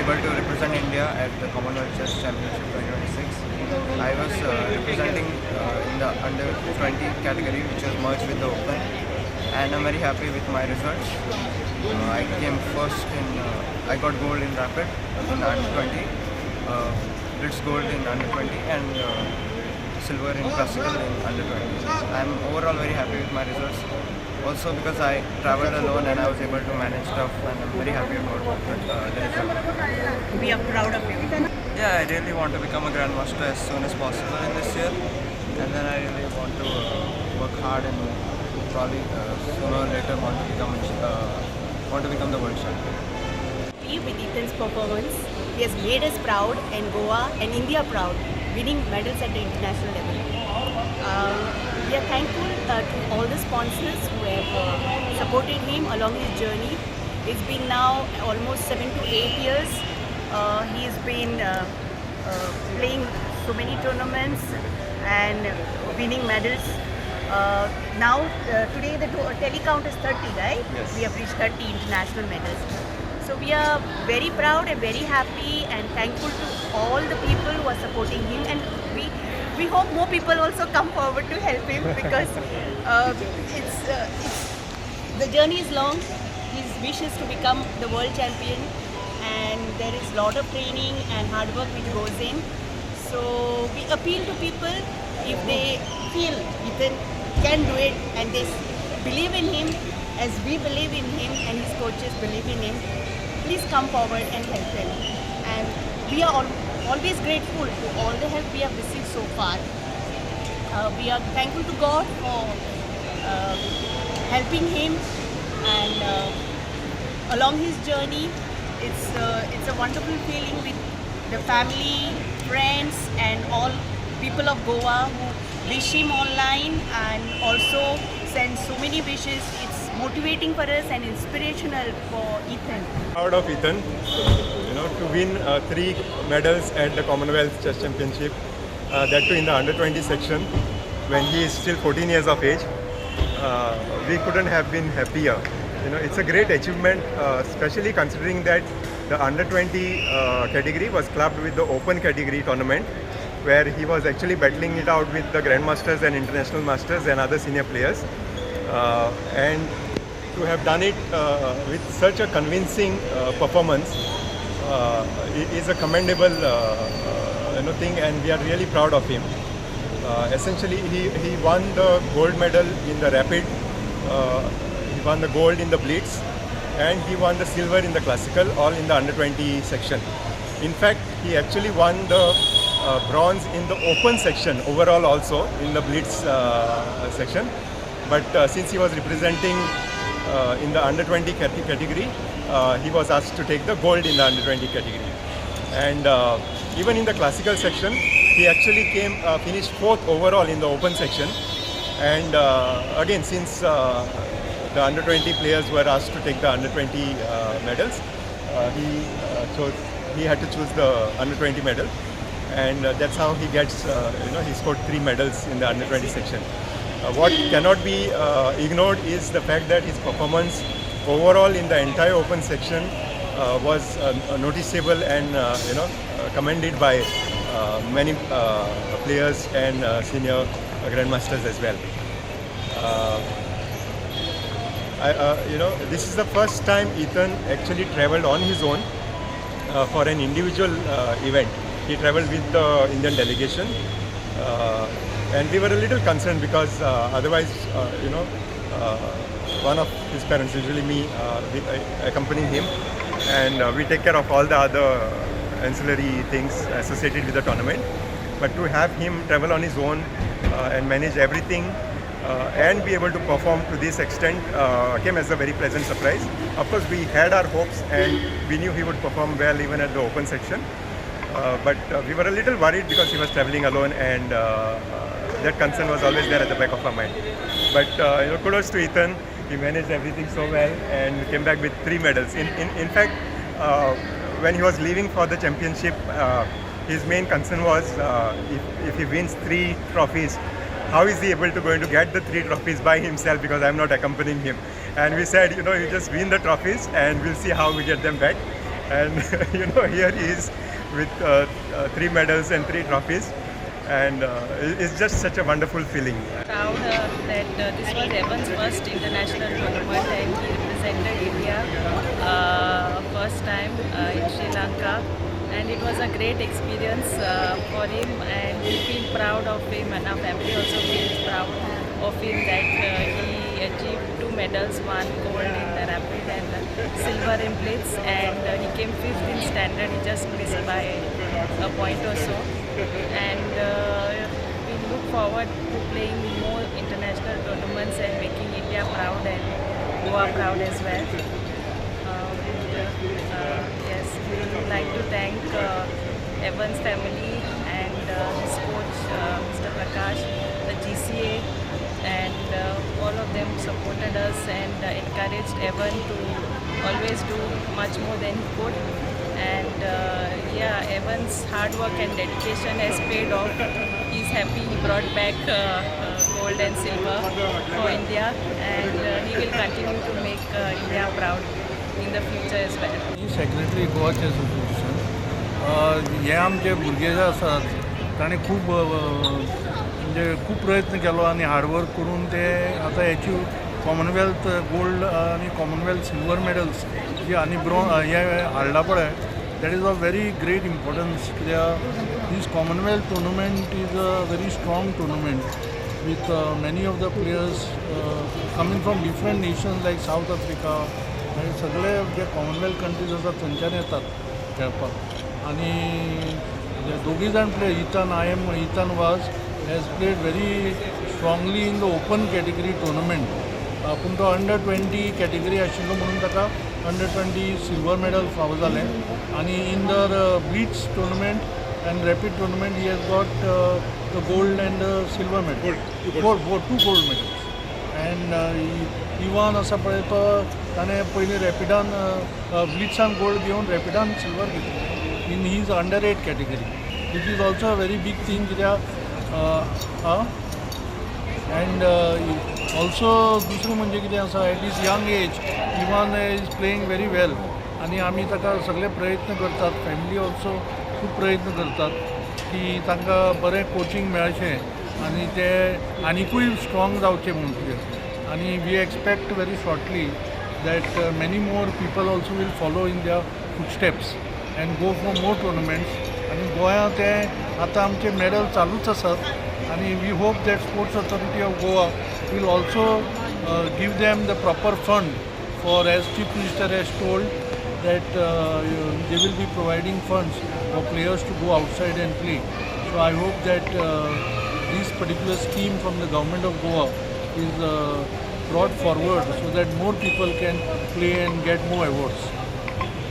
able to represent India at the Commonwealth Chess Championship 2026. I was representing in the under 20 category, which was merged with the Open, and I'm very happy with my results. I came first in, I got gold in rapid in under 20, blitz gold in under 20, and silver in classical in under 20. I'm overall very happy with my results. Also because I traveled alone and I was able to manage stuff, and I'm very happy about the result. We are proud of you. Yeah, I really want to become a grandmaster as soon as possible in this year, and then I really want to work hard and probably sooner or later want to become the world champion. With Ethan's performance, he has made us proud and Goa and India proud, winning medals at the international level. We are thankful to all the sponsors who have supported him along his journey. It's been now almost 7 to 8 years. He's been playing so many tournaments and winning medals. Now, today the tally count is 30, right? Yes. We have reached 30 international medals. So we are very proud and very happy and thankful to all the people who are supporting him, and we hope more people also come forward to help him, because the journey is long. His wish is to become the world champion, and there is a lot of training and hard work which goes in. So we appeal to people, if they feel Ethan can do it and they believe in him as we believe in him and his coaches believe in him, please come forward and help him. And we are always grateful to all the help we have received so far. We are thankful to God for helping him, and along his journey, it's a wonderful feeling with the family, friends, and all people of Goa who wish him online and also send so many wishes. It's motivating for us and inspirational for Ethan. Proud of Ethan, to win 3 medals at the Commonwealth Chess Championship, that too in the under 20 section when he is still 14 years of age. We couldn't have been happier. It's a great achievement, especially considering that the under 20 category was clubbed with the open category tournament, where he was actually battling it out with the grandmasters and international masters and other senior players. And to have done it with such a convincing performance is a commendable thing, and we are really proud of him. Essentially, he won the gold medal in the rapid, he won the gold in the blitz, and he won the silver in the classical, all in the under 20 section. In fact, he actually won the bronze in the open section overall, also in the blitz section. But since he was representing in the under 20 category, he was asked to take the gold in the under 20 category. And even in the classical section, he actually finished 4th overall in the open section. And again, since the under 20 players were asked to take the under 20 medals, he had to choose the under 20 medal. And that's how he gets, he scored 3 medals in the under 20 section. What cannot be ignored is the fact that his performance overall in the entire open section was noticeable and commended by many players and senior grandmasters as well. This is the first time Ethan actually traveled on his own for an individual event. He traveled with the Indian delegation. And we were a little concerned because otherwise, one of his parents, usually me, accompanying him, and we take care of all the other ancillary things associated with the tournament. But to have him travel on his own and manage everything and be able to perform to this extent came as a very pleasant surprise. Of course, we had our hopes and we knew he would perform well even at the open section. But we were a little worried because he was traveling alone, and that concern was always there at the back of our mind. But kudos to Ethan. He managed everything so well and came back with 3 medals. In fact, when he was leaving for the championship, his main concern was if he wins 3 trophies, how is he going to get the 3 trophies by himself, because I'm not accompanying him. And we said, you just win the trophies and we'll see how we get them back. And here he is with 3 medals and 3 trophies, and it's just such a wonderful feeling. Proud that this was Evan's first international tournament and he represented India first time in Sri Lanka, and it was a great experience for him, and we feel proud of him, and our family also feels proud of him that he achieved 2 medals, 1 gold in the rapid and silver in blitz, and he came 5th in standard. He just missed by a point or so, and we look forward to playing more international tournaments and making India proud and Goa proud as well. Yes, we would like to thank Evan's family and his coach, Mr. Prakash, the GCA, and all of them supported us and encouraged Evan to always do much more than he could. And yeah, Evan's hard work and dedication has paid off. He's happy he brought back gold and silver for India, and he will continue to make India proud in the future as well. Secretary Goa chess association हे आमचे भुरगे जे आसात ताणें खूब म्हणजे खूब प्रयत्न केलो आनी हार्डवर्क करून ते आतां एचीव कॉमनवेल्थ गोल्ड आनी कॉमनवेल्थ सिल्वर मेडल्स जे आनी हे हाडला पळय that is a very great importance कित्याक this commonwealth tournament is a very strong tournament with many of the players coming from different nations like South Africa. आणि सगळे जे Commonwealth countries आसात थंयच्यान येतात खेळपाक आनी दोगूय जाण play Ethan was has played very strongly in the open category tournament पूण तो अंडर-20 कॅटेगरी आशिल्लो म्हणून ताका अंडर-20 सिल्वर मेडल फावो जालें आनी in the blitz tournament and rapid tournament he has got the gold and silver medal two gold medals and even असा पळय तो ताणें पयलीं रॅपिडान ब्लिट्सान गोल्ड घेवन रॅपिडान सिल्वर घेतली in his under eight category which is also a very big thing कित्याक and also दुसरें म्हणजे कितें आसा at his young age even is playing very well आनी आमी ताका सगळे प्रयत्न करतात फॅमिली ऑल्सो खूब प्रयत्न करतात की तांकां बरें कोचिंग मेळचें आनी ते आनिकूय स्ट्रॉंग जावचें म्हणून आनी we expect very shortly that many more people also will follow in their footsteps and go for more tournaments. आणि गोंया ते आतां आमचे मेडल चालूच आसात आनी we hope that sports authority of Goa will also give them the proper fund for, as Chief Minister has told, that they will be providing funds for players to go outside and play. So I hope that this particular scheme from the government of Goa is brought forward so that more people can play and get more awards.